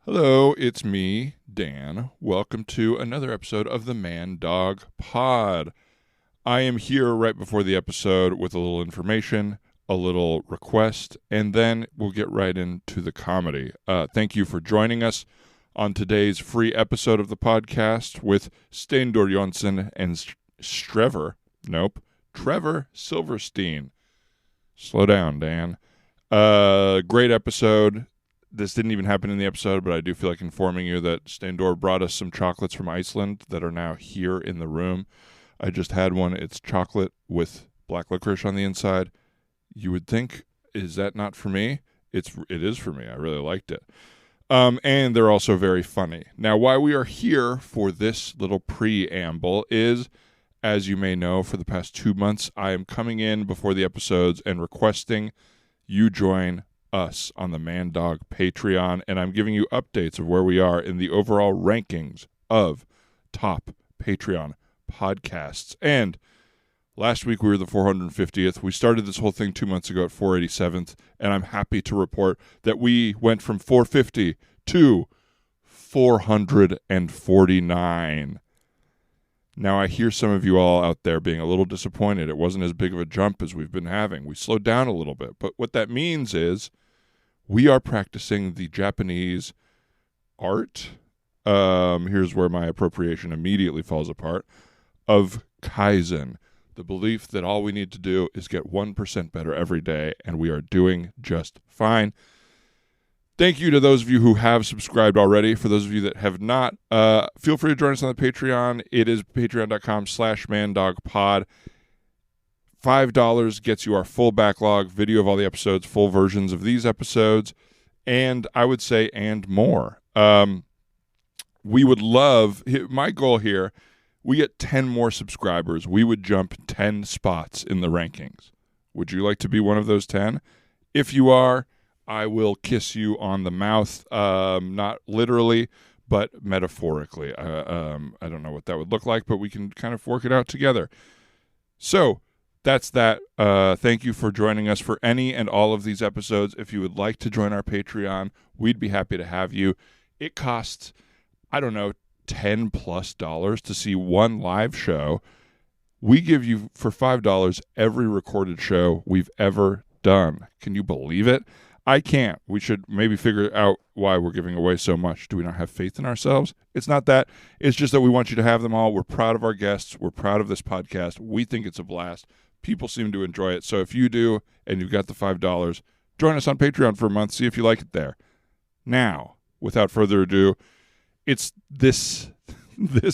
Hello, it's me, Dan. Welcome to another episode of the Man Dog Pod. I am here right before the episode with a little information, a little request, and then we'll get right into the comedy. Thank you for joining us on today's free episode of the podcast with Steindor Jonsson and Trevor Silverstein. Slow down, Dan. Great episode. This didn't even happen in the episode, but I do feel like informing you that Steindor brought us some chocolates from Iceland that are now here in the room. I just had one. It's chocolate with black licorice on the inside. You would think, is that not for me? It is for me. I really liked it. And they're also very funny. Now, why we are here for this little preamble is, as you may know, for the past 2 months, I am coming in before the episodes and requesting you join us on the Man Dog Patreon, and I'm giving you updates of where we are in the overall rankings of top Patreon podcasts. And last week we were the 450th. We started this whole thing 2 months ago at 487th, and I'm happy to report that we went from 450 to 449. Now, I hear some of you all out there being a little disappointed. It wasn't as big of a jump as we've been having. We slowed down a little bit. But what that means is we are practicing the Japanese art. Here's where my appropriation immediately falls apart. Of Kaizen. The belief that all we need to do is get 1% better every day, and we are doing just fine. Thank you to those of you who have subscribed already. For those of you that have not, feel free to join us on the Patreon. It is patreon.com/mandogpod. $5 gets you our full backlog, video of all the episodes, full versions of these episodes, and I would say, and more. We would love, my goal here, we get 10 more subscribers. We would jump 10 spots in the rankings. Would you like to be one of those 10? If you are, I will kiss you on the mouth, not literally, but metaphorically. I don't know what that would look like, but we can kind of work it out together. So that's that. Thank you for joining us for any and all of these episodes. If you would like to join our Patreon, we'd be happy to have you. It costs, I don't know, $10+ to see one live show. We give you, for $5, every recorded show we've ever done. Can you believe it? I can't. We should maybe figure out why we're giving away so much. Do we not have faith in ourselves? It's not that. It's just that we want you to have them all. We're proud of our guests. We're proud of this podcast. We think it's a blast. People seem to enjoy it. So if you do and you've got the $5, join us on Patreon for a month. See if you like it there. Now, without further ado, it's this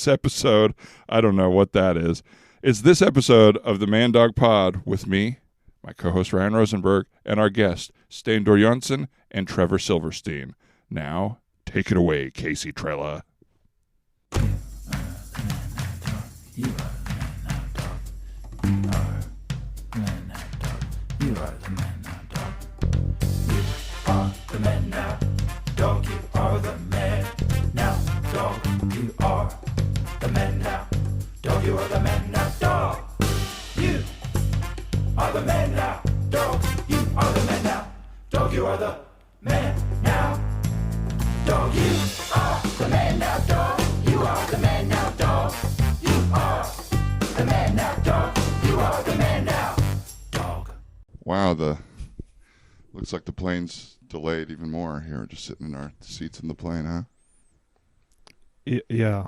episode. I don't know what that is. It's this episode of the Man Dog Pod with me, my co-host Ryan Rosenberg, and our guest, Steindor Jonsson and Trevor Silverstein. Now, take it away, Casey Trella. You are the man now, dog. You are the man now, dog. You are the man now, dog. You are the man now, dog. You are the man now, dog. You are the man now, dog. You are the man now, dog. You are the man now, dog. You are the man now, dog. You are the man now, dog. You are the man now, dog. You are the man now, dog. You are the man now, dog. Wow, looks like the plane's delayed even more here. We're just sitting in our seats in the plane, huh? Yeah.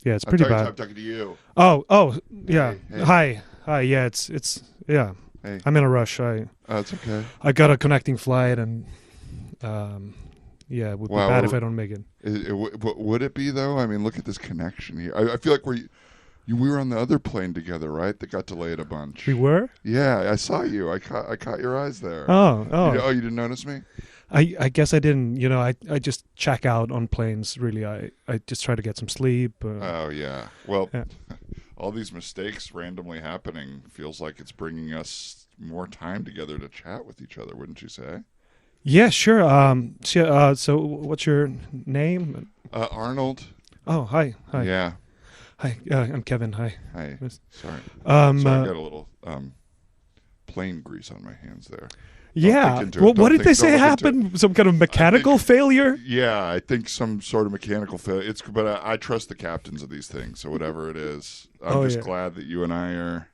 It's pretty bad. I'm talking to you. Oh, yeah. Hey. Hi. Yeah, it's yeah. Hey. I'm in a rush. It's okay. I got a connecting flight, and it would be bad if I don't make it. Would it be though? I mean, look at this connection here. I feel like we were on the other plane together, right? That got delayed a bunch. We were? Yeah, I saw you. I caught your eyes there. Oh. You didn't notice me? I guess I didn't. I just check out on planes. Really, I just try to get some sleep. Oh yeah. Well, yeah. All these mistakes randomly happening feels like it's bringing us more time together to chat with each other, wouldn't you say? Yeah, sure. So what's your name? Arnold. Oh, hi. Yeah. Hi, I'm Kevin. Hi. Sorry. Sorry, I got a little plane grease on my hands there. Yeah. think into it. Well, Don't what did think- they don't say look into happened? Some kind of mechanical failure? Yeah, I think some sort of mechanical failure. But I trust the captains of these things, so whatever it is. I'm just glad that you and I are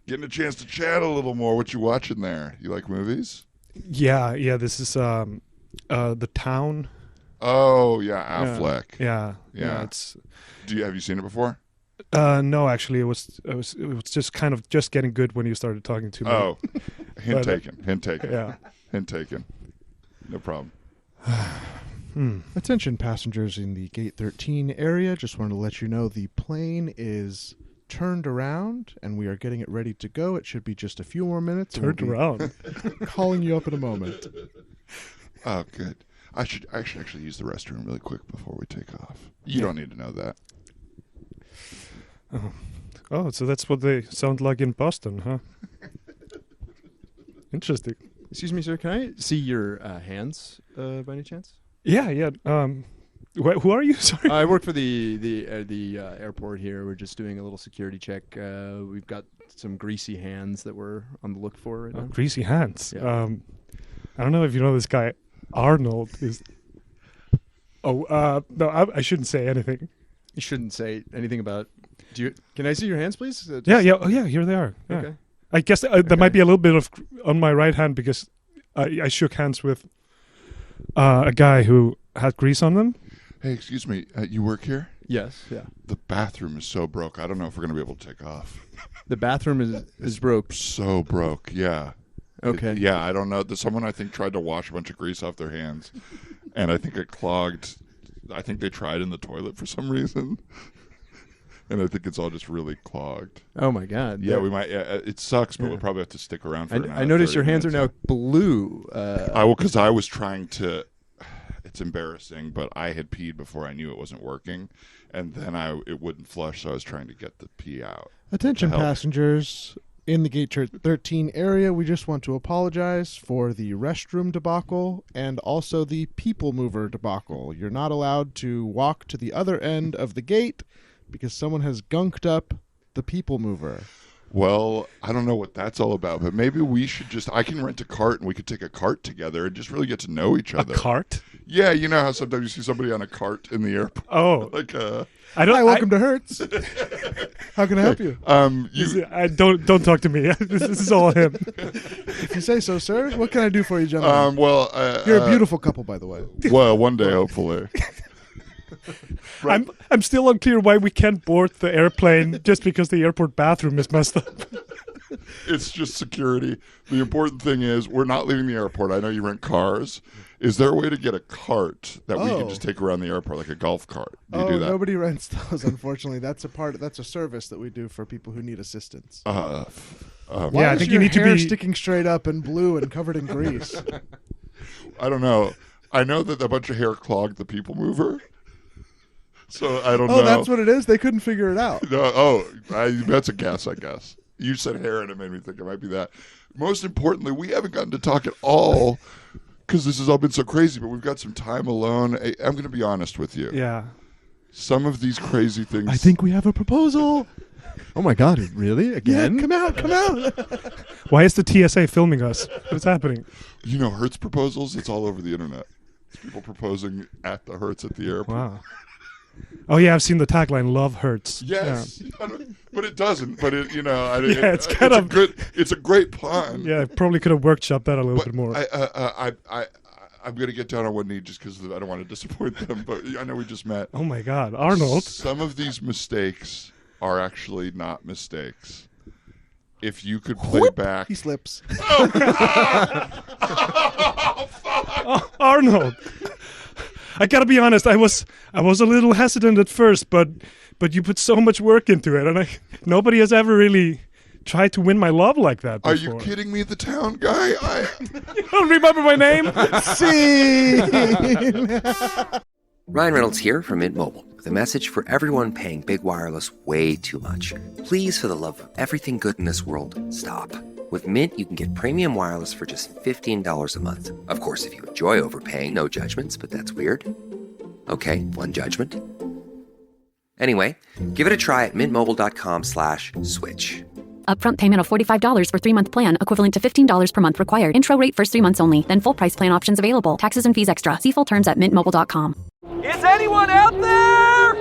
getting a chance to chat a little more. What you watching there? You like movies? Yeah. This is The Town. Oh, yeah, Affleck. Yeah. It's. Have you seen it before? No, actually, it was just kind of just getting good when you started talking to me. Oh, hint taken. Yeah. Hint taken. No problem. Attention passengers in the Gate 13 area. Just wanted to let you know the plane is turned around and we are getting it ready to go. It should be just a few more minutes. Turned around. Calling you up in a moment. Oh, good. I should actually use the restroom really quick before we take off. You don't need to know that. Oh, so that's what they sound like in Boston, huh? Interesting. Excuse me, sir. Can I see your hands by any chance? Yeah. Who are you? Sorry. I work for the airport here. We're just doing a little security check. We've got some greasy hands that we're on the look for right now. Greasy hands. Yeah. I don't know if you know this guy, Arnold. No, I shouldn't say anything. You shouldn't say anything about. Can I see your hands, please? Yeah. Oh, yeah. Here they are. Yeah. Okay. I guess there might be a little bit of on my right hand because I shook hands with a guy who had grease on them. Hey, excuse me. You work here? Yes. Yeah. The bathroom is so broke. I don't know if we're going to be able to take off. The bathroom is broke. So broke. Yeah. Okay. I don't know. Someone, I think, tried to wash a bunch of grease off their hands, and I think it clogged. I think they tried in the toilet for some reason, and I think it's all just really clogged. Oh my God. Yeah, we might. It sucks, but we'll probably have to stick around for I noticed your hands are now blue. Because I was trying to. It's embarrassing, but I had peed before I knew it wasn't working, and then it wouldn't flush, so I was trying to get the pee out. Attention passengers in the Gate 13 area. We just want to apologize for the restroom debacle and also the people mover debacle. You're not allowed to walk to the other end of the gate because someone has gunked up the people mover. Well, I don't know what that's all about, but maybe we should I can rent a cart and we could take a cart together and just really get to know each other. A cart? Yeah, you know how sometimes you see somebody on a cart in the airport? Oh. Hi, welcome to Hertz. How can I help you? Don't talk to me. This is all him. If you say so, sir. What can I do for you, gentlemen? You're a beautiful couple, by the way. Well, one day, hopefully. Right. I'm still unclear why we can't board the airplane just because the airport bathroom is messed up. It's just security. The important thing is we're not leaving the airport. I know you rent cars. Is there a way to get a cart that we can just take around the airport, like a golf cart? Do you do that? Nobody rents those, unfortunately. That's a service that we do for people who need assistance. I Why is think your you need hair to be sticking straight up and blue and covered in grease? I don't know. I know that a bunch of hair clogged the people mover. So I don't know. Oh, that's what it is? They couldn't figure it out. No, that's a guess, I guess. You said hair, and it made me think it might be that. Most importantly, we haven't gotten to talk at all because this has all been so crazy, but we've got some time alone. I'm going to be honest with you. Yeah. Some of these crazy things. I think we have a proposal. Oh my God! Really? Again? Yeah, come out. Why is the TSA filming us? What's happening? You know, Hertz proposals, it's all over the internet. It's people proposing at the Hertz at the airport. Wow. Oh yeah, I've seen the tagline "Love Hurts." Yes, but it doesn't. But it, it's kind of good. It's a great pun. Yeah, probably could have workshopped that a little bit more. I'm going to get down on one knee just because I don't want to disappoint them. But I know we just met. Oh my God, Arnold! Some of these mistakes are actually not mistakes. If you could play back, He slips. Oh, Arnold. I gotta be honest. I was a little hesitant at first, but you put so much work into it, and nobody has ever really tried to win my love like that before. Are you kidding me? The town guy. You don't remember my name? See. Ryan Reynolds here from Mint Mobile with a message for everyone paying big wireless way too much. Please, for the love of everything good in this world, stop. With Mint, you can get premium wireless for just $15 a month. Of course, if you enjoy overpaying, no judgments, but that's weird. Okay, one judgment. Anyway, give it a try at mintmobile.com/switch. Upfront payment of $45 for 3-month plan, equivalent to $15 per month required. Intro rate first 3 months only, then full price plan options available. Taxes and fees extra. See full terms at mintmobile.com. Is anyone out there?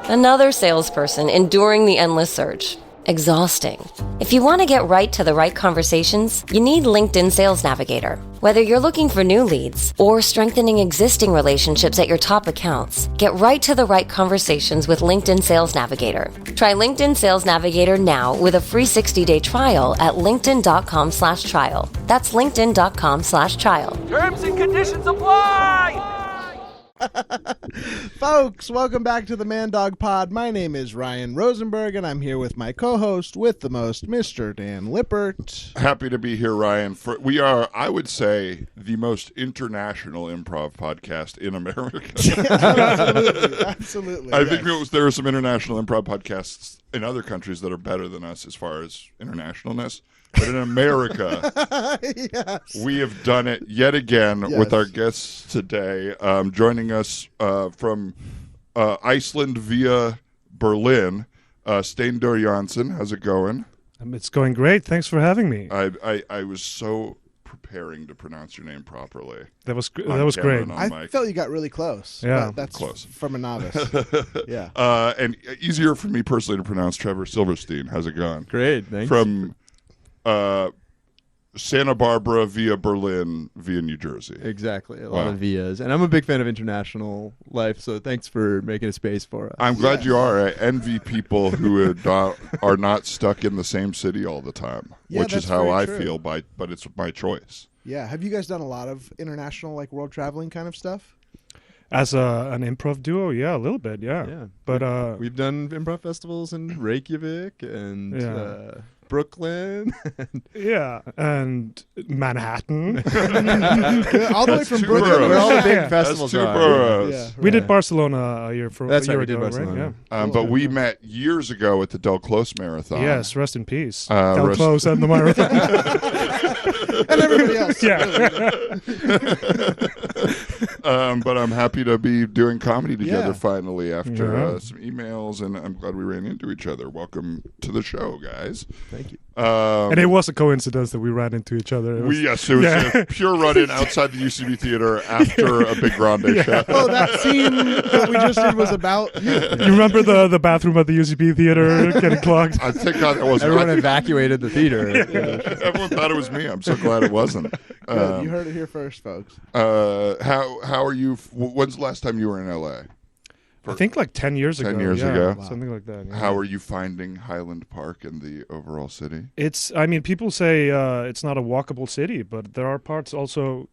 Another salesperson enduring the endless search. Exhausting. If you want to get right to the right conversations, you need LinkedIn Sales Navigator. Whether you're looking for new leads or strengthening existing relationships at your top accounts, get right to the right conversations with LinkedIn Sales Navigator. Try LinkedIn Sales Navigator now with a free 60-day trial at linkedin.com/trial. That's linkedin.com/trial. Terms and conditions apply! Folks, welcome back to the Man Dog Pod. My name is Ryan Rosenberg, and I'm here with my co-host with the most, Mr. Dan Lippert. Happy to be here, Ryan. We are, I would say, the most international improv podcast in America. Absolutely. I think there are some international improv podcasts in other countries that are better than us as far as internationalness. But in America, Yes. we have done it yet again with our guests today. Joining us from Iceland via Berlin, Steindor Jonsson. How's it going? It's going great. Thanks for having me. I was so preparing to pronounce your name properly. That was On great. camera and on I mic. felt you got really close. Yeah. but that's Close. from a novice. Yeah. And easier for me personally to pronounce Trevor Silverstein. How's it going? Great, thanks. From Santa Barbara via Berlin via New Jersey. Exactly, a lot Wow. of vias. And I'm a big fan of international life, so thanks for making a space for us. I'm glad you are. I envy people who are not stuck in the same city all the time, Yeah, which is that's how very I true. feel. But it's my choice. Yeah. Have you guys done a lot of international, like, world traveling kind of stuff? As an improv duo, yeah, a little bit, yeah. Yeah. But We've done improv festivals in Reykjavik and Yeah. Brooklyn. yeah, and Manhattan. All the way That's from two Brooklyn. boroughs. Where all the Yeah. big That's festivals That's two are. boroughs. Yeah. We did Right. Barcelona a year That's right, year we did ago, Barcelona. right? But we met years ago at the Del Close Marathon. Yeah. Yes, rest in peace. Rest- Del Close and the marathon. And everybody else. yeah. But I'm happy to be doing comedy together Yeah. finally after Yeah. some emails, and I'm glad we ran into each other. Welcome to the show, guys. Thank you. And it was a coincidence that we ran into each other. It was, It was a pure run-in outside the UCB theater after a big grande show. Oh, that scene that we just did was about you. you remember the bathroom at the UCB theater getting clogged? I thank God that wasn't. Everyone evacuated the theater. Everyone thought it was me. I'm so glad it wasn't. Good. You heard it here first, folks. How are you? When's the last time you were in LA? I think like 10 years ago. 10 years yeah, ago? Something like that. Yeah. How are you finding Highland Park and the overall city? I mean, people say it's not a walkable city, but there are parts also,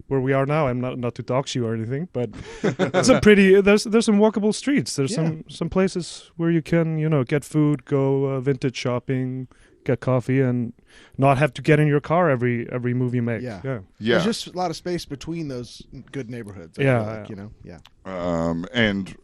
where we are now. I'm not to dox you or anything, but it's a pretty. There's some walkable streets. There's some places where you can get food, go vintage shopping, get coffee, and not have to get in your car every move you make. Yeah. Yeah. There's just a lot of space between those good neighborhoods. I feel like, Yeah. And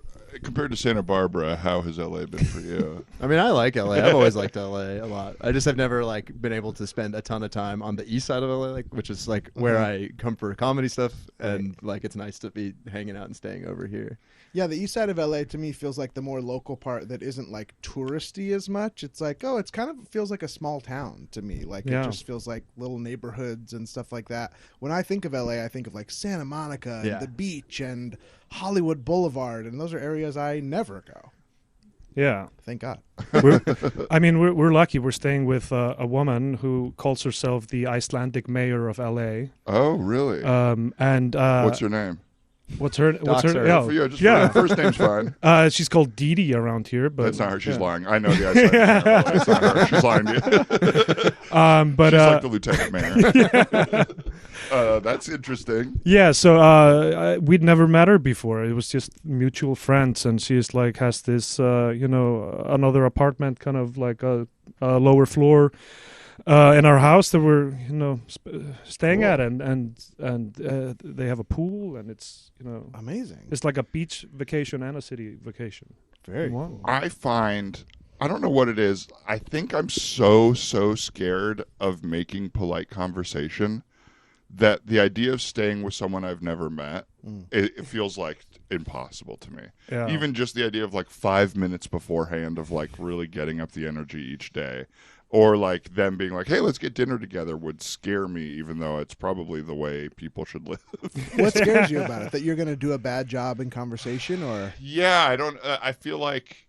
compared to Santa Barbara, how has LA been for you? I mean, I like LA. I've always liked LA a lot. I just have never been able to spend a ton of time on the east side of LA, which is where I come for comedy stuff, and it's nice to be hanging out and staying over here. Yeah, the east side of LA to me feels like the more local part that isn't touristy as much. It's it's kind of feels like a small town to me. It just feels like little neighborhoods and stuff like that. When I think of LA, I think of Santa Monica and the beach and Hollywood Boulevard, and those are areas I never go. Yeah. Thank God. We're lucky. We're staying with a woman who calls herself the Icelandic mayor of LA. Oh, really? And what's her name? What's her? For you, first name's fine. She's called Dee Dee around here, but that's not her. She's lying. I know the Icelandic mayor. It's not her. She's lying to you. But she's like the lieutenant mayor. That's interesting. Yeah. So we'd never met her before. It was just mutual friends, and she's has this another apartment, kind of a lower floor. In our house that we're staying at, and they have a pool, and it's amazing. It's like a beach vacation and a city vacation. Very cool. I don't know what it is. I think I'm so scared of making polite conversation that the idea of staying with someone I've never met, it feels like impossible to me. Yeah. Even just the idea of like 5 minutes beforehand of like really getting up the energy each day, or like them being like, hey, let's get dinner together would scare me, even though it's probably the way people should live. What scares you about it? That you're going to do a bad job in conversation, or? Yeah, I don't. I feel like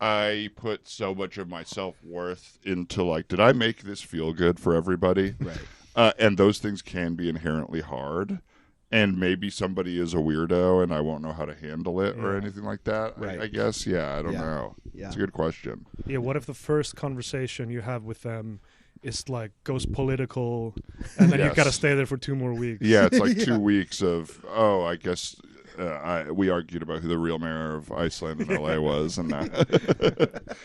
I put so much of my self-worth into like, did I make this feel good for everybody? Right. And those things can be inherently hard. And maybe somebody is a weirdo and I won't know how to handle it or anything like that. Right. I guess. Yeah, I don't Yeah. know. Yeah. It's a good question. Yeah, what if the first conversation you have with them is like goes political, and then you've got to Yes. stay there for 2 more weeks? Yeah, it's like Yeah. 2 weeks of, I guess we argued about who the real mayor of Iceland and LA was. And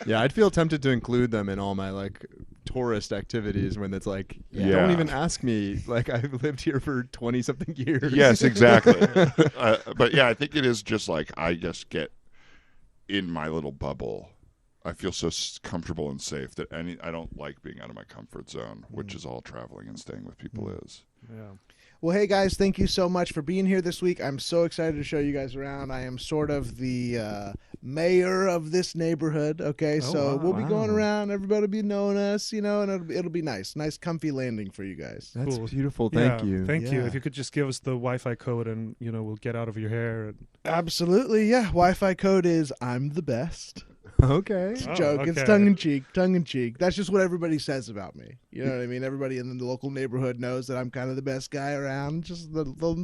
Yeah, I'd feel tempted to include them in all my like tourist activities when it's like, Yeah. don't even ask me. Like, I've lived here for 20 something years. Yes, exactly. But yeah, I think it is just like I just get in my little bubble. I feel so comfortable and safe that I don't like being out of my comfort zone, which is all traveling and staying with people is. Yeah. Well, hey guys, thank you so much for being here this week. I'm so excited to show you guys around. I am sort of the mayor of this neighborhood. Okay, so wow. we'll be going around. Everybody will be knowing us, you know, and it'll be nice comfy landing for you guys. That's Cool. beautiful. Thank Yeah, you. Thank you. Yeah. If you could just give us the Wi-Fi code, and we'll get out of your hair. And... Absolutely, yeah. Wi-Fi code is I'm the best. Okay. It's a Oh, joke. It's okay. tongue in cheek. That's just what everybody says about me. You know what I mean? Everybody in the local neighborhood knows that I'm kind of the best guy around, just the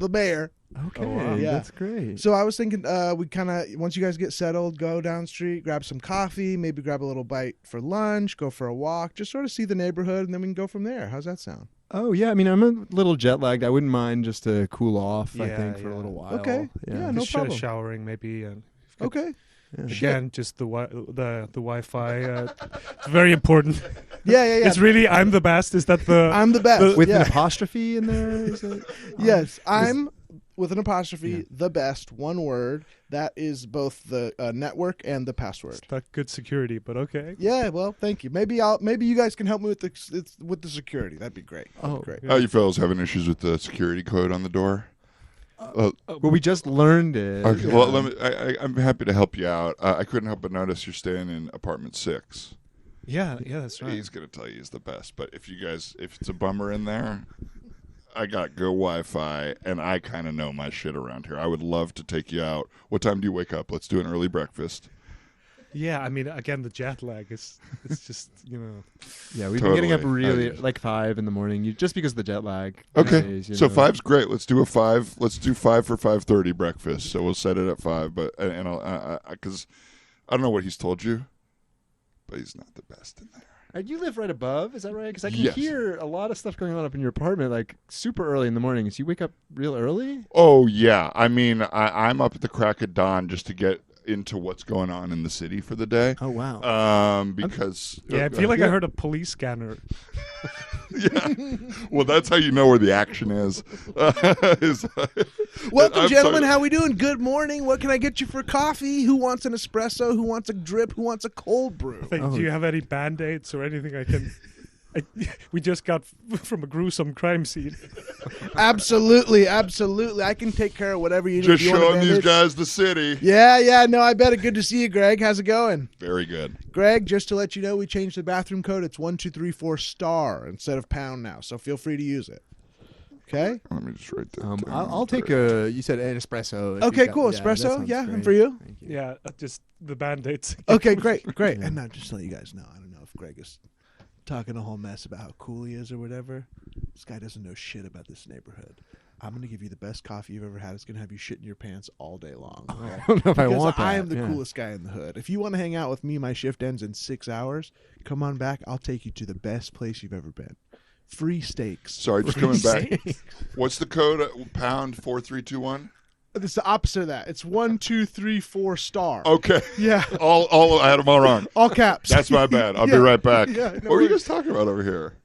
mayor. Okay. wow. Yeah. That's great. So I was thinking we kind of, once you guys get settled, go down the street, grab some coffee, maybe grab a little bite for lunch, go for a walk, just sort of see the neighborhood, and then we can go from there. How's that sound? Oh, yeah. I mean, I'm a little jet lagged. I wouldn't mind just to cool off, I Yeah, think, for a yeah. little while. Okay. Yeah, no Just problem. showering maybe. And Okay. again, just the Wi-Fi. It's very important. Yeah. It's really I'm the best. Is that the? I'm the best. With yeah. an apostrophe in there? Is it? Yes, I'm with an apostrophe, the best, one word. That is both the network and the password. It's not good security, but okay. Yeah, well, thank you. Maybe you guys can help me with the security. That'd be great. That'd be great. Oh, you fellas having issues with the security code on the door? Well, we just learned it. Okay, well, let me. I'm happy to help you out. I couldn't help but notice you're staying in apartment 6. Yeah, that's right. He's gonna tell you he's the best, but if it's a bummer in there, I got good Wi-Fi, and I kind of know my shit around here. I would love to take you out. What time do you wake up? Let's do an early breakfast. Yeah, I mean, again, the jet lag is it's just Yeah, we've been getting up Totally. really like 5 in the morning, just because of the jet lag. Okay, days, you so know. 5's great. Let's do a 5. Let's do 5 for 5:30 breakfast. So we'll set it at 5. But and I'll because I don't know what he's told you, but he's not the best in there. You live right above, is that right? Because I can Yes. hear a lot of stuff going on up in your apartment, like super early in the morning. So you wake up real early? Oh yeah, I mean I'm up at the crack of dawn just to get into what's going on in the city for the day. Oh wow. Because I feel like I heard a police scanner. Yeah. Well, that's how you know where the action is. Welcome, I'm gentlemen. sorry. How we doing? Good morning. What can I get you for coffee? Who wants an espresso? Who wants a drip? Who wants a cold brew? Like, do you have any band-aids or anything I can? We just got from a gruesome crime scene. Absolutely. I can take care of whatever you need. Just Do you want a showing these bandage? guys the city. Yeah. No, I bet it. Good to see you, Greg. How's it going? Very good. Greg, just to let you know, we changed the bathroom code. It's 1234 star instead of pound now, so feel free to use it. Okay. Let me just write that. down. I'll take you said an espresso. if Okay, you've cool. that Espresso. sounds Yeah, great. and for you. Thank you. Yeah, just the band-aids. Okay, great. And now, just to let you guys know, I don't know if Greg is talking a whole mess about how cool he is or whatever. This guy doesn't know shit about this neighborhood. I'm going to give you the best coffee you've ever had. It's going to have you shitting your pants all day long. Okay? I don't know if I Because want that. I am the yeah. coolest guy in the hood. If you want to hang out with me, my shift ends in 6 hours. Come on back. I'll take you to the best place you've ever been. Free steaks. Sorry, just coming back. What's the code? Pound 4321. It's the opposite of that. It's 1234 star. Okay. Yeah. All I had them all wrong. All caps. That's my bad. I'll be Yeah. right back. Yeah, no what were you worries. guys talking about over here?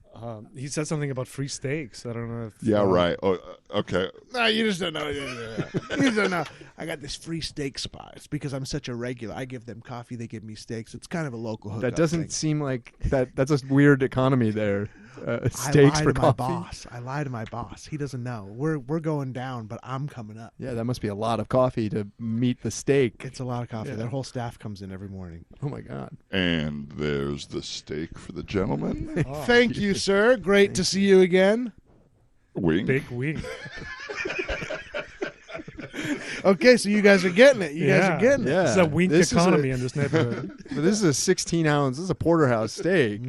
He said something about free steaks. I don't know if. Yeah, right. Oh, okay. No, you just don't know. You just don't know. I got this free steak spot. It's because I'm such a regular. I give them coffee. They give me steaks. It's kind of a local hookup That doesn't thing. seem like that. That's a weird economy there. steaks for to my coffee. boss. I lie to my boss. He doesn't know. We're going down, but I'm coming up. Yeah, that must be a lot of coffee to meet the steak. It's a lot of coffee. Their whole staff comes in every morning. Oh my God. And there's the steak for the gentleman. Thank you, sir. Great to see you again. Wing. Big wing. Okay, so you guys are getting it. You guys are getting it. Yeah. It's a wink This is economy in this neighborhood. But this is a 16-ounce. This is a porterhouse steak.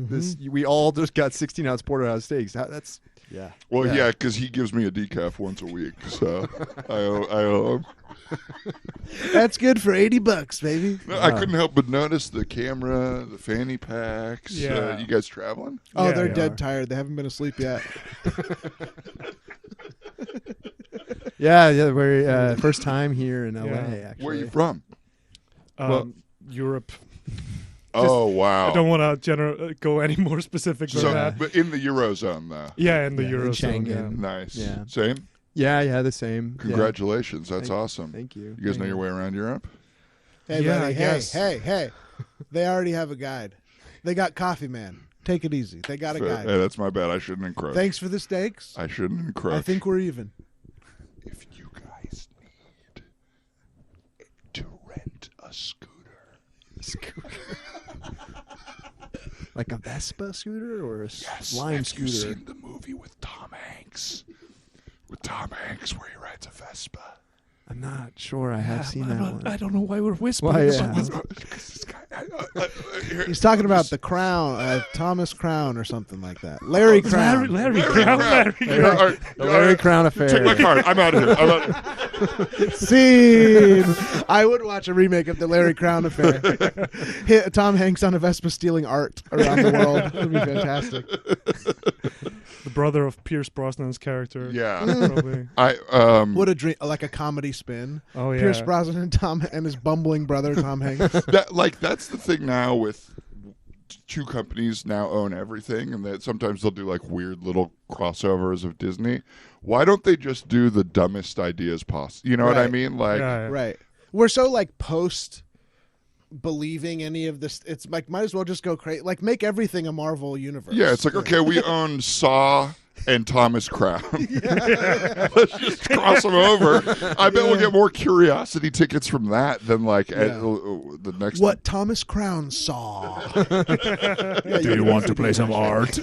We all just got 16-ounce porterhouse steaks. That's Yeah. Well, Yeah. yeah, because he gives me a decaf once a week, so I owe him. That's good for $80, baby. No, I couldn't help but notice the camera, the fanny packs. Yeah. You guys traveling? Oh, Yeah, they're they dead are. tired. They haven't been asleep yet. yeah. We're first time here in LA. Yeah. Actually, Where are you from? Europe. Oh, wow. I don't want to go any more specific than So, that. but in the Eurozone, though. Yeah, in the Yeah, in Eurozone. Yeah. Schengen. Nice. Yeah. Same? Yeah, the same. Yeah. Congratulations. That's awesome. Thank you. You guys know your way around Europe? Hey, Yeah, buddy. I guess. Hey. They already have a guide. They got Coffee Man. Take it easy. They got a Fair. guide. Hey, that's my bad. I shouldn't encroach. Thanks for the steaks. I shouldn't encroach. I think we're even. if you guys need to rent a scooter. Like a Vespa scooter or a Yes. Lime Have you scooter? seen the movie with Tom Hanks? With Tom Hanks where he rides a Vespa. I'm not sure. I have seen that one. I don't know why we're whispering. Why, about yeah. this. This guy, He's talking about the Crown, Thomas Crowne or something like that. Larry Crowne. Larry Crowne. The Larry Crowne affair. Take my card. I'm out of here. Scene. I would watch a remake of the Larry Crowne affair. Tom Hanks on a Vespa stealing art around the world. That would be fantastic. The brother of Pierce Brosnan's character. Yeah. Probably. What a dream! Like a comedy spin. Oh, yeah. Pierce Brosnan and Tom and his bumbling brother Tom Hanks. That's the thing now with two companies now own everything, and that sometimes they'll do like weird little crossovers of Disney. Why don't they just do the dumbest ideas possible? You know what I Right. mean? Like, Yeah. Right. We're so like post believing any of this. It's like might as well just go crazy. Like make everything a Marvel universe. yeah, it's like, okay, we own Saw and Thomas Crown. Let's just cross them over. I bet we'll get more curiosity tickets from that than like the next What Thomas Crown saw. Do you want to play some art?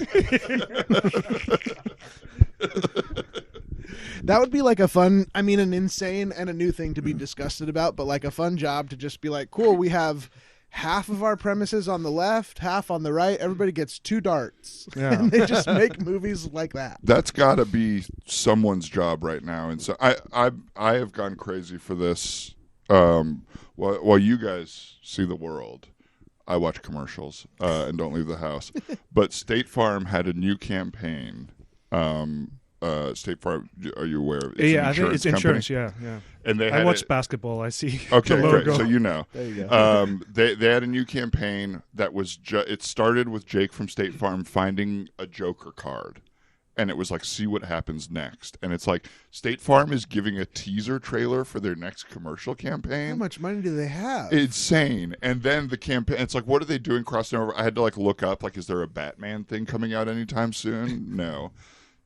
That would be like a fun, I mean, an insane and a new thing to be disgusted about, but like a fun job to just be like, cool, we have half of our premises on the left, half on the right. Everybody gets 2 darts. Yeah. And they just make movies like that. That's got to be someone's job right now, and so I have gone crazy for this. While you guys see the world, I watch commercials and don't leave the house. But State Farm had a new campaign. State Farm, are you aware of it? Yeah, I think it's company. insurance. Yeah. And they I had watch basketball. I see. Okay, the logo. great. So you know. There you go. They had a new campaign that was it started with Jake from State Farm finding a Joker card. And it was like, see what happens next. And it's like, State Farm is giving a teaser trailer for their next commercial campaign. How much money do they have? Insane. And then the campaign, it's like, what are they doing crossing over? I had to like look up, like, is there a Batman thing coming out anytime soon? No.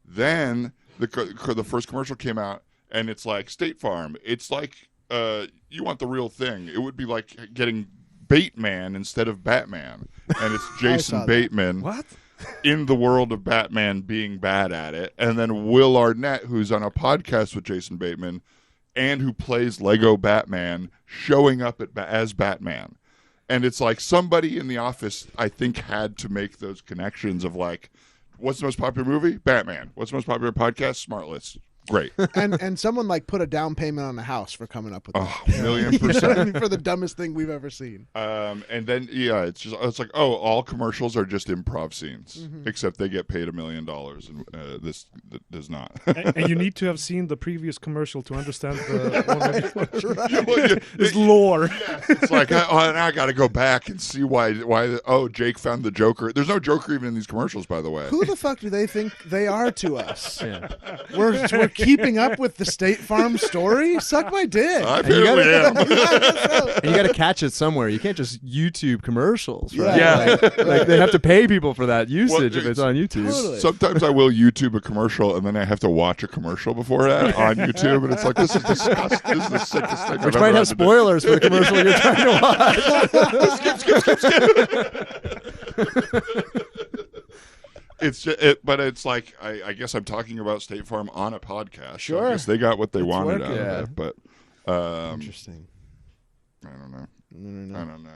Then the first commercial came out, and it's like, State Farm. It's like, you want the real thing. It would be like getting Bateman instead of Batman. And it's Jason Bateman. What? In the world of Batman being bad at it. And then Will Arnett, who's on a podcast with Jason Bateman and who plays Lego Batman, showing up as Batman. And it's like somebody in the office, I think, had to make those connections of like, what's the most popular movie? Batman. What's the most popular podcast? Smartless. Great. and someone like put a down payment on a house for coming up with that. Oh, 1,000,000%. You know what I mean? For the dumbest thing we've ever seen. And then it's like, oh, all commercials are just improv scenes, except they get paid $1 million, and this does not. And you need to have seen the previous commercial to understand the Well, this lore. It's like, now I got to go back and see why. Jake found the Joker. There's no Joker even in these commercials, by the way. Who the fuck do they think they are to us? Yeah. We're keeping up with the State Farm story? Suck my dick. I apparently am. And you got to catch it somewhere. You can't just YouTube commercials, right? Yeah. Like they have to pay people for that usage Well, if it's on YouTube. Totally. Sometimes I will YouTube a commercial, and then I have to watch a commercial before that on YouTube, and it's like, this is disgusting. This is the sickest thing Which I've might ever have had to do. spoilers for the commercial you're trying to watch. It's just, but it's like I guess I'm talking about State Farm on a podcast. Sure. So I guess they got what they wanted out working. of it, but Interesting. I don't know. I don't know.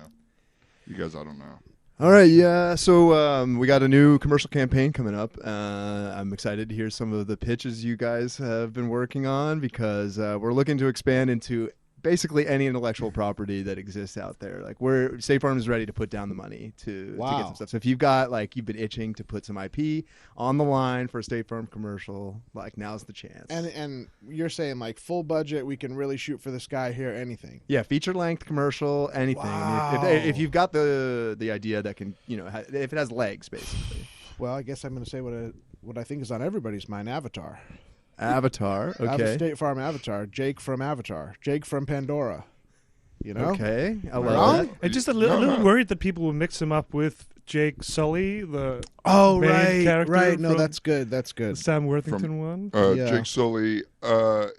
You guys, I don't know. All right, yeah. So we got a new commercial campaign coming up. I'm excited to hear some of the pitches you guys have been working on because we're looking to expand into basically any intellectual property that exists out there. Like State Farm is ready to put down the money to get some stuff. So if you've got you've been itching to put some IP on the line for a State Farm commercial, now's the chance. And you're saying full budget, we can really shoot for the sky here, anything. Yeah, feature length commercial, anything. Wow. I mean, if you've got the idea that can if it has legs, basically. Well, I guess I'm going to say what I think is on everybody's mind: Avatar. Avatar. Okay. State Farm Avatar. Jake from Avatar. Jake from Pandora. You know? Okay. I Am I love wrong? that. I'm just a little worried that people will mix him up with Jake Sully, the Oh, main right. character Right. No, from that's good. That's the good. Sam Worthington one. Yeah. Jake Sully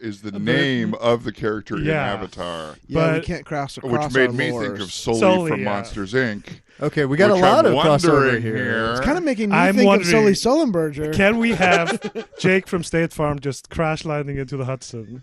is the name of the character in Yeah. Avatar, Yeah, we But- can't cross which across made our me lores. think of Sully Sully, from yeah. Monsters, Inc. Okay, we got a which lot I'm of crossover wondering here. It's kind of making me I'm think of wondering- Sully Sullenberger. Can we have Jake from State Farm just crash landing into the Hudson?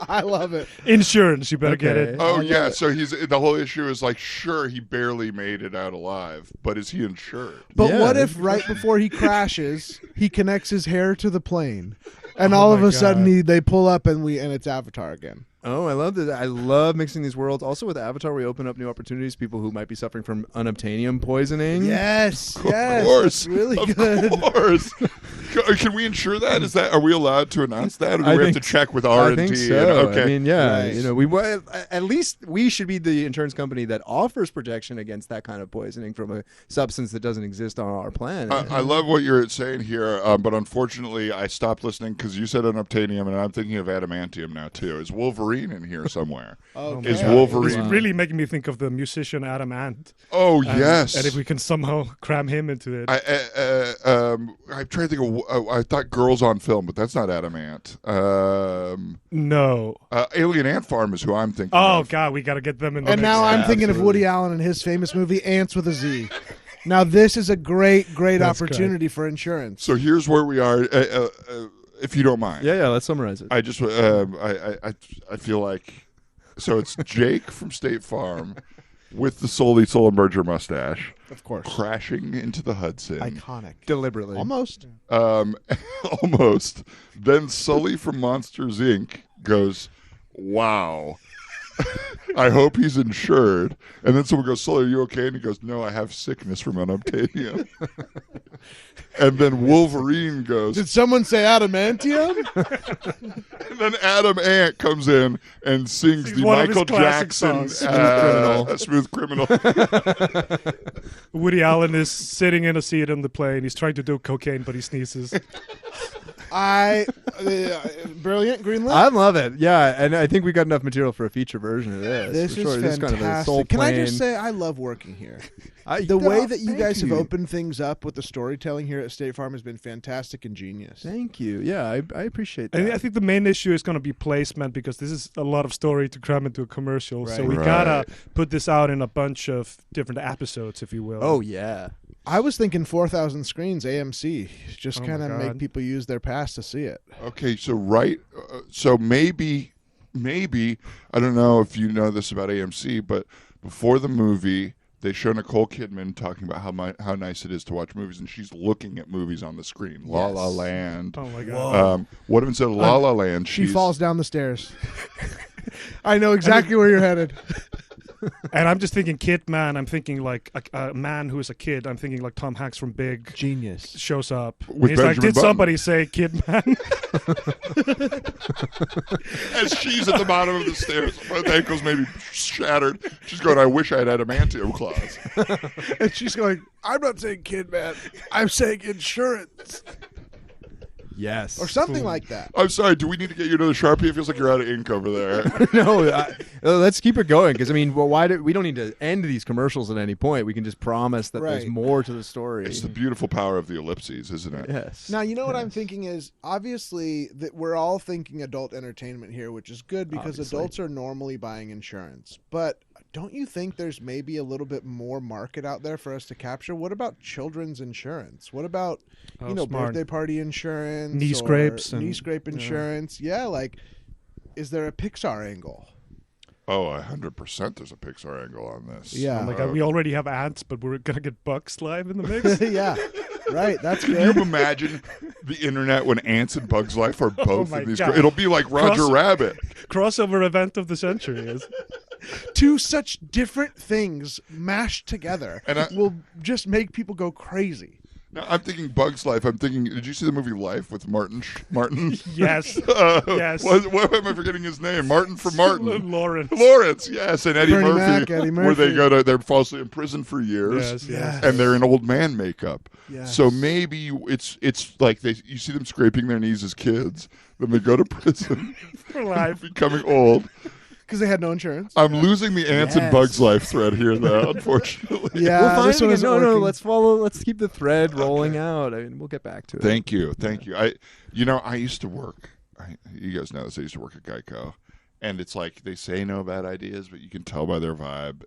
I love it. Insurance, you better get Okay. it. Oh yeah, so the whole issue is sure, he barely made it out alive, but is he insured? But Yeah, what that's if a right before he crashes, he connects his hair to the plane, and Oh all of my a sudden God. they pull up and it's Avatar again. Oh, I love that. I love mixing these worlds. Also, with Avatar, we open up new opportunities. People who might be suffering from unobtainium poisoning. Yes, Of yes, course, that's really of good. course. Can we insure that? Are we allowed to announce that, or do I we have think to check with R&D? I think so. Okay. I mean, yeah, Right. at least we should be the insurance company that offers protection against that kind of poisoning from a substance that doesn't exist on our planet. I love what you're saying here, but unfortunately, I stopped listening because you said unobtainium, and I'm thinking of adamantium now too. Is Wolverine in here somewhere? Okay. Is It's Wolverine? really making me think of the musician Adam Ant. Oh And- yes. And if we can somehow cram him into it. I'm trying to think of. I thought Girls on Film, but that's not Adam Ant. No. Alien Ant Farm is who I'm thinking. Oh, of. God, we got to get them in the And mix. now I'm thinking of absolutely. Woody Allen and his famous movie Ants with a Z. Now this is a great That's opportunity for insurance. So here's where we are. If you don't mind. yeah, let's summarize it. I just I feel like so it's Jake from State Farm with the Sully Sullenberger mustache Of course. crashing into the Hudson. Iconic. Deliberately. Almost. Almost. Then Sully from Monsters Inc. goes, "Wow." I hope he's insured. And then someone goes, "Sully, are you okay?" And he goes, "No, I have sickness from unobtainium." And then Wolverine goes, Did someone say adamantium? and then Adam Ant comes in and sings Sings the one of his Michael classic Jackson songs. Smooth Criminal. Woody Allen is sitting in a seat on the plane. He's trying to do cocaine, but he sneezes. Brilliant. Greenlit. I love it. Yeah, and I think we got enough material for a feature version of this. This for is sure. fantastic. This is kind of a soul Can I plane. just say I love working here. I- The way oh, that you thank guys have you. opened things up with the storytelling here at State Farm has been fantastic and genius. Thank you. Yeah, I appreciate that. And I think the main issue is going to be placement because this is a lot of story to cram into a commercial. So Right. we Right. gotta put this out in a bunch of different episodes, if you will. Oh yeah. I was thinking 4,000 screens AMC, just Oh kind my of God. make people use their pass to see it. Okay, so maybe I don't know if you know this about AMC, but before the movie, they show Nicole Kidman talking about how nice it is to watch movies, and she's looking at movies on the screen. La La Land. Oh my God. What if instead of La La Land, She she's falls down the stairs. I know exactly where you're headed. And I'm just thinking Kid Man. I'm thinking like a man who is a kid. I'm thinking like Tom Hanks from Big Genius. shows up. With He's like, Benjamin did Button. somebody say Kid Man? as she's at the bottom of the stairs, both ankles maybe shattered. She's going, "I wish I had adamantium claws." And she's going, I'm not saying kid man. I'm saying insurance. Yes. or something like that. I'm sorry. Do we need to get you another Sharpie? It feels like you're out of ink over there. No, let's keep it going because I mean, we don't need to end these commercials at any point. We can just promise that there's Right. more to the story. It's the beautiful power of the ellipses, isn't it? Yes. Now, you know what I'm thinking is, obviously, that we're all thinking adult entertainment here, which is good because Obviously. adults are normally buying insurance. But don't you think there's maybe a little bit more market out there for us to capture? What about children's insurance? What about, smart. birthday party insurance? Knee or scrapes knee and- scrape insurance? Yeah, like, is there a Pixar angle? Oh, 100%. There's a Pixar angle on this. Yeah. Oh my God, we already have ants, but we're gonna get Bugs Life in the mix. Yeah, right. That's Can good. you imagine the internet when Ants and Bugs Life are both my in these? God. It'll be like Roger Cross- Rabbit. Crossover event of the century is. Two such different things mashed together And will just make people go crazy. Now, I'm thinking Bugs Life. I'm thinking, did you see the movie Life with Martin? Yes. Yes. What am I forgetting his name? Martin from Martin. Lawrence. Yes, and Eddie Bernie Murphy, Mac, Eddie where they Murphy. they're falsely in prison for years. Yes. Yes. And they're in old man makeup. Yes. So maybe it's like you see them scraping their knees as kids, then they go to prison For life. becoming old. Because they had no insurance. I'm losing the Ants and Yes. Bugs Life thread here, though, unfortunately. Yeah, We'll find this one it. isn't No, working. let's keep the thread rolling out. I mean, we'll get back to it. Thank you. I used to work. You guys know this. I used to work at Geico, and it's like they say no bad ideas, but you can tell by their vibe.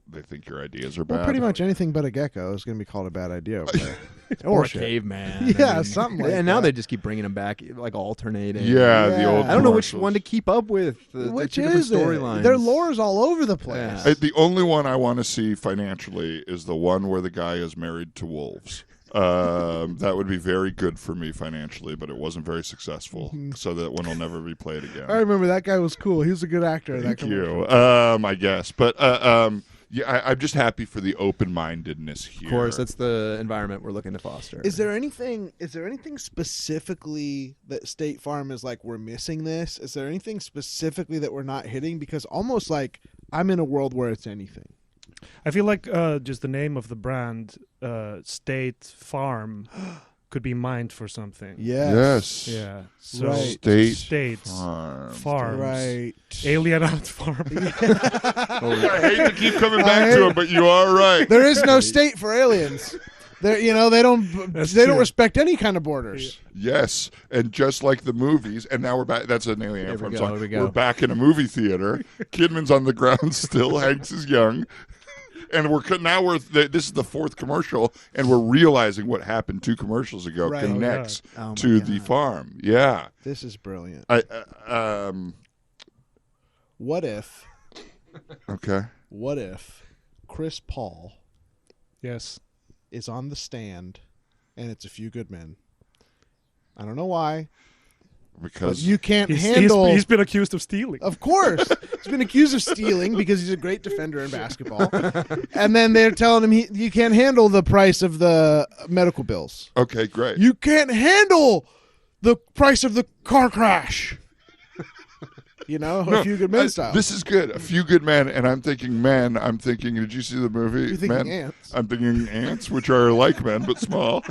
They think your ideas are bad. Well, pretty much anything but a gecko is going to be called a bad idea over there. Or a Bullshit. caveman. Yeah, something like And now that. they just keep bringing them back, like alternating. Yeah, the Yeah. old. I don't know which commercials. one to keep up with. The Which two different is it? storylines. Their lore is all over the place. Yeah. The only one I want to see financially is the one where the guy is married to wolves. That would be very good for me financially, but it wasn't very successful. So that one will never be played again. I remember that guy was cool. He was a good actor. in that Thank commercial. you. I guess, but I'm just happy for the open-mindedness here. Of course, that's the environment we're looking to foster. Is there anything specifically that State Farm is like, we're missing this? Is there anything specifically that we're not hitting? Because almost like I'm in a world where it's anything. I feel like just the name of the brand, State Farm, could be mined for something. Yes. Yeah. So Right. States. Farm. Farms. Right. Alien Out Farm. I hate to keep coming back to it, but you are right. There is no state for aliens. They don't That's they don't true. respect any kind of borders. Yes, and just like the movies, and now we're back. That's an Alien Here Farm we go, song. here we go. We're back in a movie theater. Kidman's on the ground still. Hanks is young. And this is the fourth commercial, and we're realizing what happened 2 commercials ago Right. connects Oh, my to God. the farm. Yeah. This is brilliant. What if Okay. Chris Paul Yes. is on the stand and it's A Few Good Men? I don't know why, but Because you can't He's handle. been accused of stealing. Of course, he's been accused of stealing because he's a great defender in basketball. And then they're telling him you can't handle the price of the medical bills. okay, great. You can't handle the price of the car crash. A Few Good Men style. This is good. A Few Good Men, and I'm thinking men. I'm thinking, did you see the movie? You're thinking Men? ants. I'm thinking ants, which are like men but small.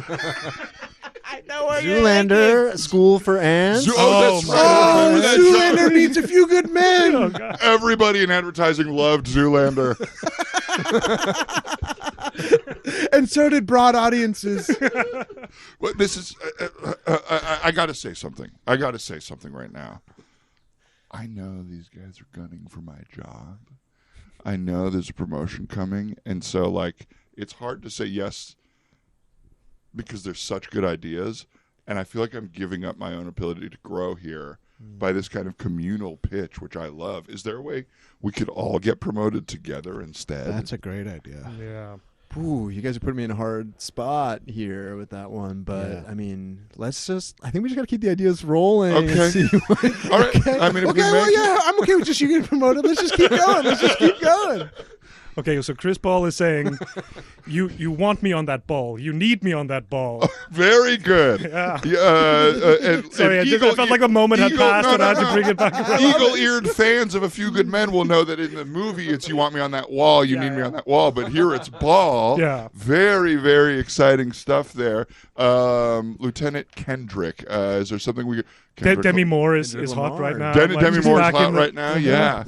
Zoolander, School for Ants. That's my right. I remember that Zoolander show. needs A Few Good Men. Oh, God. Everybody in advertising loved Zoolander. And so did broad audiences. Well, this is. I got to say something. I got to say something right now. I know these guys are gunning for my job. I know there's a promotion coming, and so it's hard to say yes because there's such good ideas, and I feel like I'm giving up my own ability to grow here by this kind of communal pitch, which I love. Is there a way we could all get promoted together instead? That's a great idea. Yeah. Ooh, you guys are putting me in a hard spot here with that one, but Yeah. I mean, I think we just got to keep the ideas rolling. and Okay. see what- all right. I mean, if we Okay, well, make- yeah, I'm okay with just you getting promoted. Let's just keep going. Okay, so Chris Paul is saying, you want me on that ball. You need me on that ball. Very good. Yeah. Sorry, I felt like a moment had passed and I had to bring it back around. Eagle-eared fans of A Few Good Men will know that in the movie it's you want me on that wall, you need me on that wall, but here it's ball. Yeah. Very, very exciting stuff there. Lieutenant Kendrick, is there something we Demi Moore is hot right now. Demi Moore is hot in right now, yeah.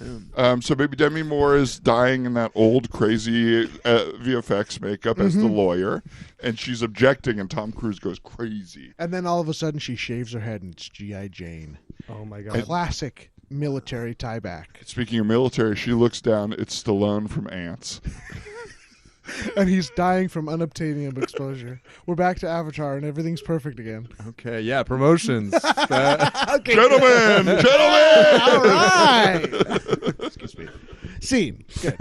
So maybe Demi Moore is dying in that old crazy VFX makeup as the lawyer, and she's objecting, and Tom Cruise goes crazy. And then all of a sudden she shaves her head and it's G.I. Jane. Oh, my God. Classic military tieback. Speaking of military, she looks down, it's Stallone from Ants. And he's dying from unobtainium exposure. We're back to Avatar, and everything's perfect again. Okay, yeah, promotions. Okay, Gentlemen! all right. Excuse me. Scene. Good.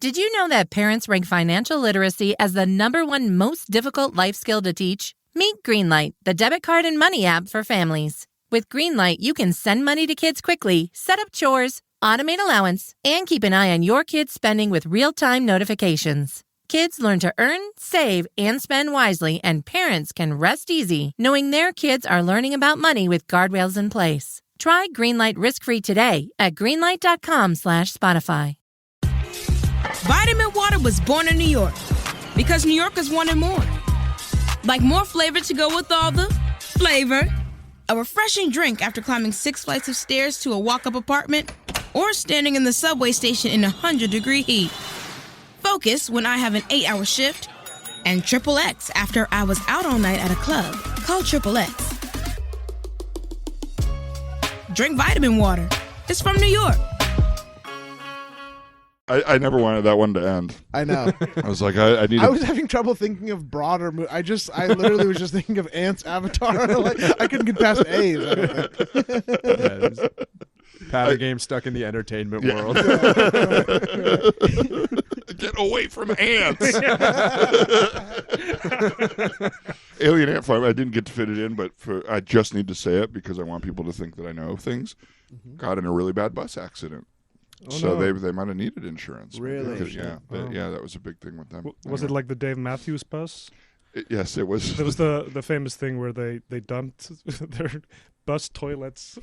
Did you know that parents rank financial literacy as the #1 most difficult life skill to teach? Meet Greenlight, the debit card and money app for families. With Greenlight, you can send money to kids quickly, set up chores, automate allowance, and keep an eye on your kids' spending with real-time notifications. Kids learn to earn, save, and spend wisely, and parents can rest easy knowing their kids are learning about money with guardrails in place. Try Greenlight risk-free today at greenlight.com/Spotify. Vitamin Water was born in New York because New Yorkers wanted more. Like more flavor to go with all the flavor. A refreshing drink after climbing 6 flights of stairs to a walk-up apartment, or standing in the subway station in 100-degree heat. Focus when I have an 8-hour shift, and Triple X after I was out all night at a club. Call Triple X. Drink vitamin water. It's from New York. I never wanted that one to end. I know. I was like, I need. I was having trouble thinking of broader movies. I literally was just thinking of Ants, Avatar. Like, I couldn't get past A's. I don't think. Powder game stuck in the entertainment world. Get away from ants. Alien Ant Farm. I didn't get to fit it in, but I just need to say it because I want people to think that I know things. Got in a really bad bus accident. They might have needed insurance. Really? Because, that was a big thing with them. Was it like the Dave Matthews bus? Yes, it was. There was the famous thing where they dumped their bus toilets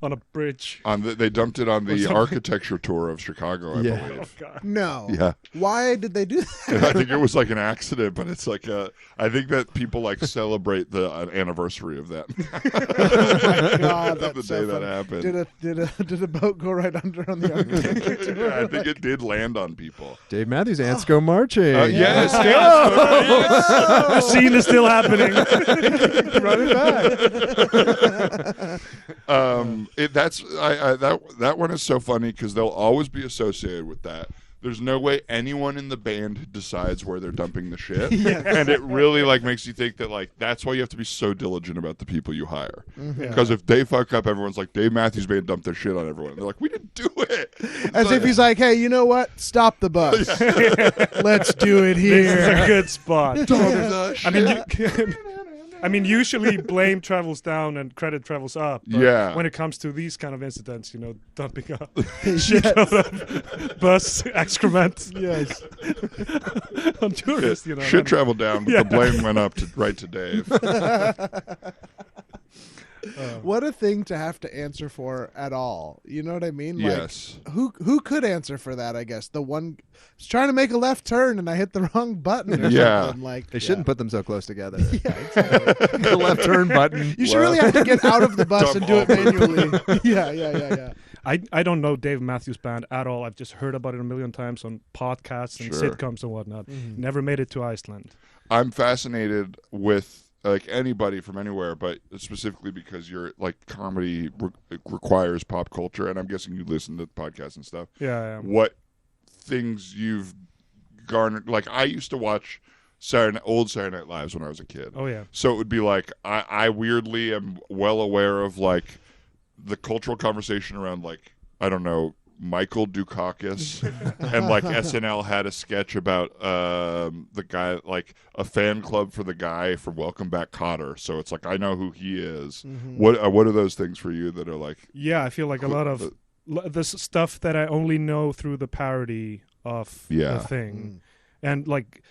on a bridge. They dumped it on the architecture tour of Chicago, I believe. Oh, God. No. Yeah. Why did they do that? I think it was like an accident, but it's like I think that people like celebrate the anniversary of that. Oh my God, the that's day so that funny. happened. Did a boat go right under on the architecture tour? I think it did land on people. Dave Matthews, Ants Go Marching. Yes, The scene is still happening. Run it back. That one is so funny because they'll always be associated with that. There's no way anyone in the band decides where they're dumping the shit. Yes. And it really makes you think that that's why you have to be so diligent about the people you hire. Because if they fuck up, everyone's like, Dave Matthews band dumped their shit on everyone. And they're like, we didn't do it. As if he's like, hey, you know what? Stop the bus. Let's do it here. This is a good spot. I mean, usually blame travels down and credit travels up. But yeah. When it comes to these kind of incidents, dumping up shit out of bus excrement. Yes. On tourists, Shit traveled down, but the blame went up right to Dave. What a thing to have to answer for at all. You know what I mean? Yes. Who could answer for that, I guess? The one was trying to make a left turn and I hit the wrong button or something. They shouldn't put them so close together. Yeah, exactly. The left turn button. You should really have to get out of the bus and do it manually. Yeah. I don't know Dave Matthews Band at all. I've just heard about it a million times on podcasts and sitcoms and whatnot. Never made it to Iceland. I'm fascinated with anybody from anywhere, but specifically because you're comedy requires pop culture, and I'm guessing you listen to podcasts and stuff. Yeah. What things you've garnered? I used to watch old Saturday Night Lives when I was a kid. Oh yeah. So it would be I weirdly am well aware of the cultural conversation around I don't know, Michael Dukakis and SNL had a sketch about the guy, a fan club for the guy from Welcome Back Kotter. So it's I know who he is. What are those things for you that are Yeah, I feel like a lot of the stuff that I only know through the parody of the thing, and like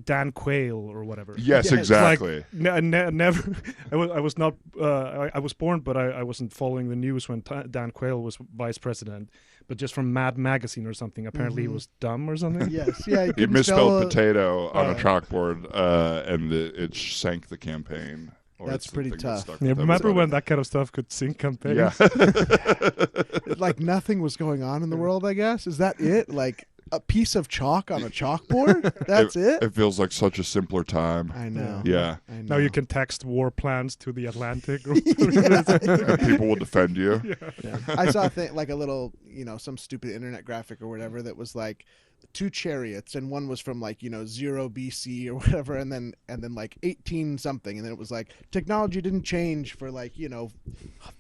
Dan Quayle or whatever. Yes, exactly. Like, never. I was not. I was born, but I wasn't following the news when Dan Quayle was vice president. But just from Mad Magazine or something. Apparently, he was dumb or something. Yes, yeah. He misspelled potato on a chalkboard, and it sank the campaign. That's pretty tough. Yeah, remember when that kind of stuff could sink campaigns? Yeah. Like nothing was going on in the world, I guess. Is that it? Like a piece of chalk on a chalkboard? That's it? It feels like such a simpler time. I know. Yeah. I know. Now you can text war plans to the Atlantic. And people will defend you. Yeah. I saw a thing, like a little, some stupid internet graphic or whatever that was like 2 chariots, and one was from like 0 BC or whatever, and then like 18 something, and then it was like technology didn't change for like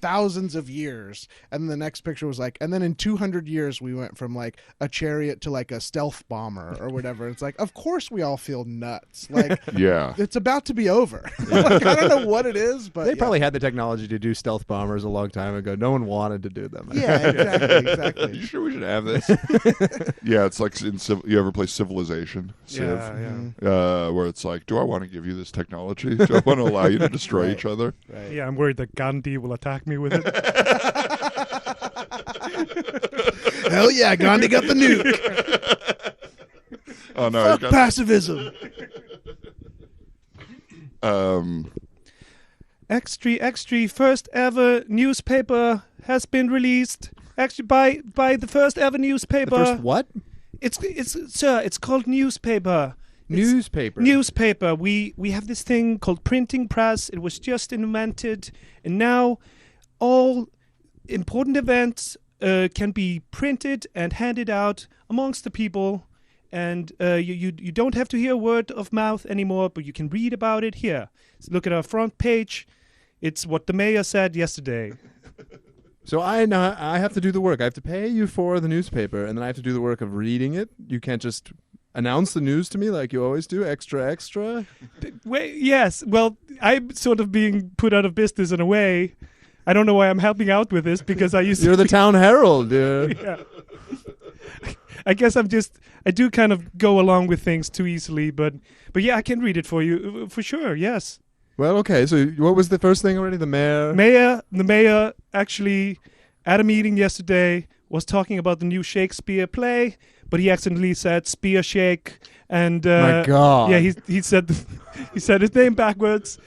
thousands of years, and then the next picture was like, and then in 200 years we went from like a chariot to like a stealth bomber or whatever. It's like, of course we all feel nuts, like it's about to be over. Like, I don't know what it is, but they probably had the technology to do stealth bombers a long time ago. No one wanted to do them. Yeah, exactly. You sure we should have this? Yeah, it's like you ever play Civilization? Civ? Where it's like, do I want to give you this technology? Do I want to allow you to destroy each other? Right. Yeah, I'm worried that Gandhi will attack me with it. Hell yeah, Gandhi got the nuke. Oh no, fuck pacifism. Extra, first ever newspaper has been released. Actually, by the first ever newspaper. The first what? It's called newspaper. Newspaper. We have this thing called printing press. It was just invented, and now all important events can be printed and handed out amongst the people. And you don't have to hear word of mouth anymore, but you can read about it here. So look at our front page. It's what the mayor said yesterday. So I have to do the work. I have to pay you for the newspaper, and then I have to do the work of reading it. You can't just announce the news to me like you always do, extra. Wait, yes. Well, I'm sort of being put out of business in a way. I don't know why I'm helping out with this, because I used You're to the town herald, dude. Yeah. I guess I do kind of go along with things too easily, but yeah, I can read it for you, for sure, yes. Well, okay, so what was the first thing already? The mayor? The mayor actually, at a meeting yesterday, was talking about the new Shakespeare play, but he accidentally said spear shake, and my God. Yeah, he said his name backwards,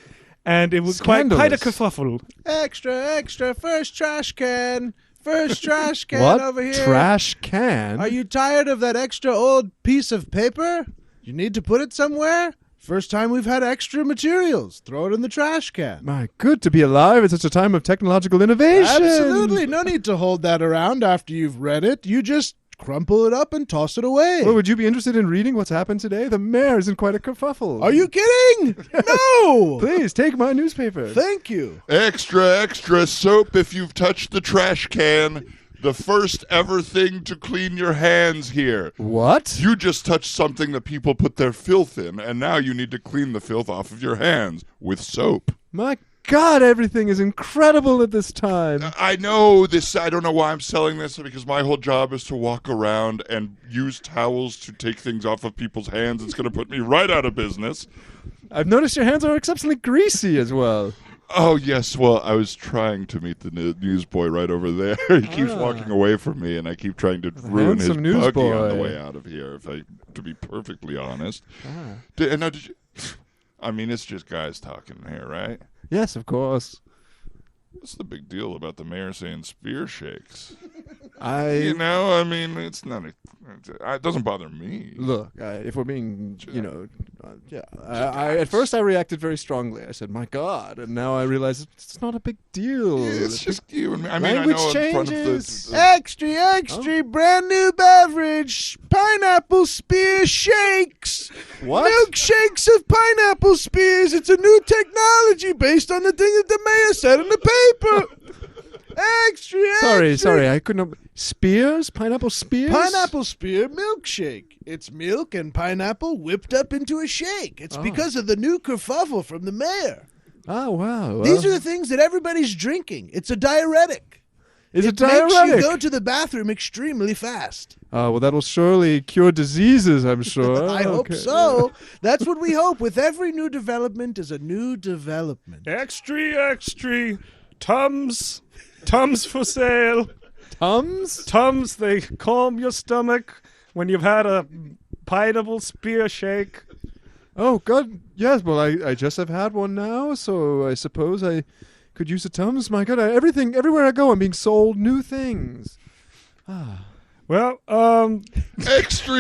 and it was quite a kerfuffle. Extra, first trash can. First trash can what? Over here. Trash can? Are you tired of that extra old piece of paper? You need to put it somewhere? First time we've had extra materials. Throw it in the trash can. My, good to be alive at such a time of technological innovation. Absolutely. No need to hold that around after you've read it. You just crumple it up and toss it away. Well, would you be interested in reading what's happened today? The mayor is in quite a kerfuffle. Are you kidding? No! Please, take my newspaper. Thank you. Extra soap if you've touched the trash can. The first ever thing to clean your hands here. What? You just touched something that people put their filth in, and now you need to clean the filth off of your hands with soap. My God, everything is incredible at this time. I know this. I don't know why I'm selling this, because my whole job is to walk around and use towels to take things off of people's hands. It's going to put me right out of business. I've noticed your hands are exceptionally greasy as well. Oh, yes. Well, I was trying to meet the newsboy right over there. He keeps walking away from me, and I keep trying to ruin his buggy on the way out of here, to be perfectly honest. Did you... I mean, it's just guys talking here, right? Yes, of course. What's the big deal about the mayor saying spear shakes? I mean, it's not. It doesn't bother me. Look, if we're being, at first I reacted very strongly. I said, "My God," and now I realize it's not a big deal. It's just you and me. I mean, language I know changes. In front of Extra, brand new beverage, pineapple spear shakes. What? Milkshakes of pineapple spears. It's a new technology based on the thing that the mayor said in the paper. Extra. Sorry, I couldn't. Spears? Pineapple spears? Pineapple spear milkshake. It's milk and pineapple whipped up into a shake. It's because of the new kerfuffle from the mayor. Oh, wow. These are the things that everybody's drinking. It's a diuretic. is a It makes diuretic. you go to the bathroom extremely fast. Well, that will surely cure diseases, I'm sure. I hope so. That's what we hope. With every new development is a new development. Extra. Tums for sale. Tums, they calm your stomach when you've had a pineapple spear shake. Oh, God, yes. Well, I just have had one now, so I suppose I could use a Tums. My God, everywhere I go, I'm being sold new things. Well, Extra.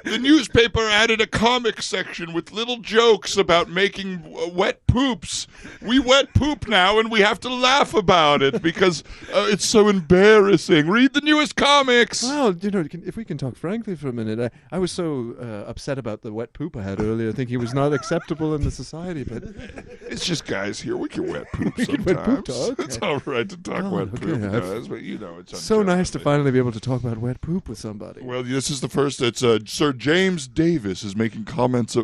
The newspaper added a comic section with little jokes about making wet poops. We wet poop now, and we have to laugh about it because it's so embarrassing. Read the newest comics. Well, if we can talk frankly for a minute, I was so upset about the wet poop I had earlier, thinking it was not acceptable in the society, but It's just guys here. We can wet poop We sometimes. can wet poop talk. It's all right to talk wet poop, okay. guys, but it's so nice to unjust. finally be able to talk about wet poop with somebody. Well, this is the first. It's Sir James Davis is making comics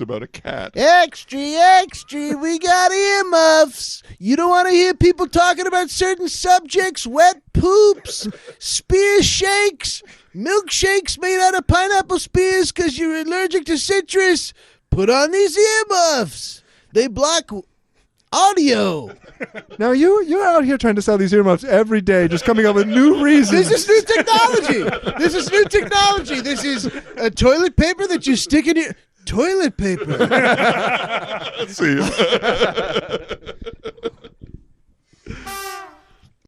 about a cat. Extra, we got earmuffs. You don't want to hear people talking about certain subjects, wet poops, spear shakes, milkshakes made out of pineapple spears because you're allergic to citrus. Put on these earmuffs. They block audio. Now you're out here trying to sell these earmuffs every day, just coming up with new reasons. This is new technology. This is a toilet paper that you stick in your toilet paper. Let's see.